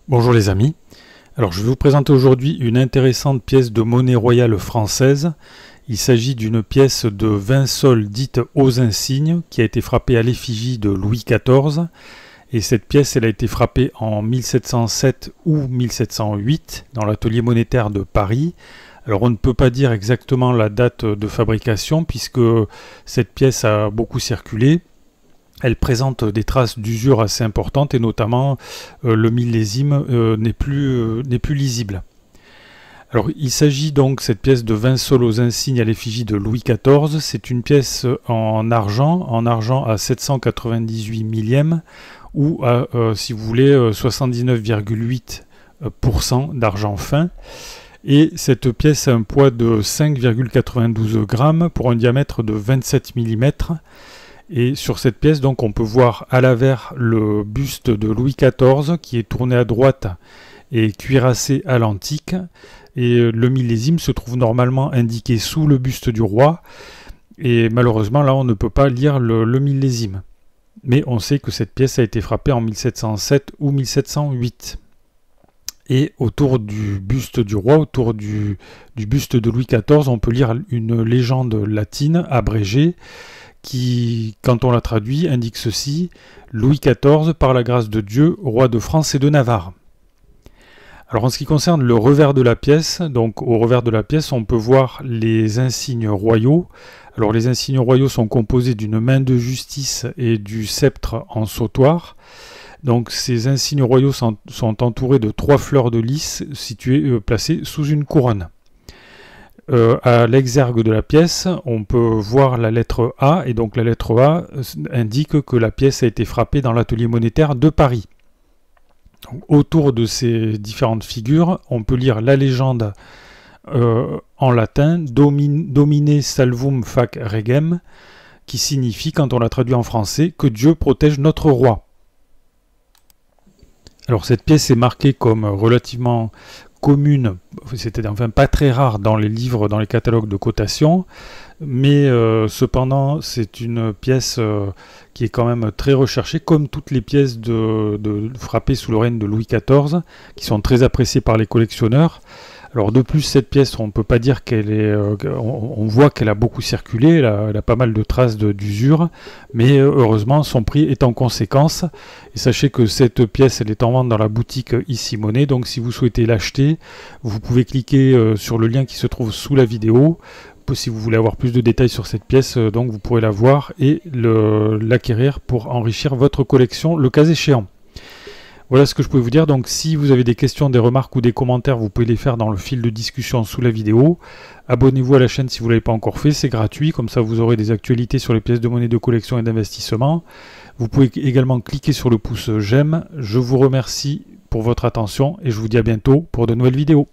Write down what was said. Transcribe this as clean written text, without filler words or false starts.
Bonjour les amis, alors je vais vous présenter aujourd'hui une intéressante pièce de monnaie royale française. Il s'agit d'une pièce de 20 sols dite aux insignes qui a été frappée à l'effigie de Louis XIV. Et cette pièce elle a été frappée en 1707 ou 1708 dans l'atelier monétaire de Paris. Alors on ne peut pas dire exactement la date de fabrication puisque cette pièce a beaucoup circulé. Elle présente des traces d'usure assez importantes et notamment le millésime n'est plus lisible. Alors il s'agit donc cette pièce de 20 sols aux insignes à l'effigie de Louis XIV. C'est une pièce en argent à 798 millièmes ou à, si vous voulez, 79,8% d'argent fin. Et cette pièce a un poids de 5,92 grammes pour un diamètre de 27 mm. Et sur cette pièce, donc, on peut voir à l'avers le buste de Louis XIV qui est tourné à droite et cuirassé à l'antique. Et le millésime se trouve normalement indiqué sous le buste du roi. Et malheureusement, là, on ne peut pas lire le millésime. Mais on sait que cette pièce a été frappée en 1707 ou 1708. Et autour du buste du roi, autour du buste de Louis XIV, on peut lire une légende latine abrégée qui, quand on la traduit, indique ceci: Louis XIV, par la grâce de Dieu, roi de France et de Navarre. Alors en ce qui concerne le revers de la pièce, donc au revers de la pièce, on peut voir les insignes royaux. Alors les insignes royaux sont composés d'une main de justice et du sceptre en sautoir. Donc ces insignes royaux sont entourés de 3 fleurs de lys placées sous une couronne. À l'exergue de la pièce, on peut voir la lettre A, et donc la lettre A indique que la pièce a été frappée dans l'atelier monétaire de Paris. Donc, autour de ces différentes figures, on peut lire la légende en latin Domine salvum fac regem, qui signifie, quand on la traduit en français, que Dieu protège notre roi. Alors cette pièce est marquée comme relativement commune, c'était enfin pas très rare dans les livres, dans les catalogues de cotation, mais cependant c'est une pièce qui est quand même très recherchée, comme toutes les pièces frappées sous le règne de Louis XIV, qui sont très appréciées par les collectionneurs. Alors de plus, cette pièce, on ne peut pas dire qu'elle est... on voit qu'elle a beaucoup circulé, elle a pas mal de traces d'usure, mais heureusement, son prix est en conséquence. Et sachez que cette pièce, elle est en vente dans la boutique Ici Monnaie, donc si vous souhaitez l'acheter, vous pouvez cliquer sur le lien qui se trouve sous la vidéo. Si vous voulez avoir plus de détails sur cette pièce, donc vous pourrez la voir et l'acquérir pour enrichir votre collection le cas échéant. Voilà ce que je peux vous dire. Donc si vous avez des questions, des remarques ou des commentaires, vous pouvez les faire dans le fil de discussion sous la vidéo. Abonnez-vous à la chaîne si vous ne l'avez pas encore fait, c'est gratuit, comme ça vous aurez des actualités sur les pièces de monnaie de collection et d'investissement. Vous pouvez également cliquer sur le pouce j'aime. Je vous remercie pour votre attention et je vous dis à bientôt pour de nouvelles vidéos.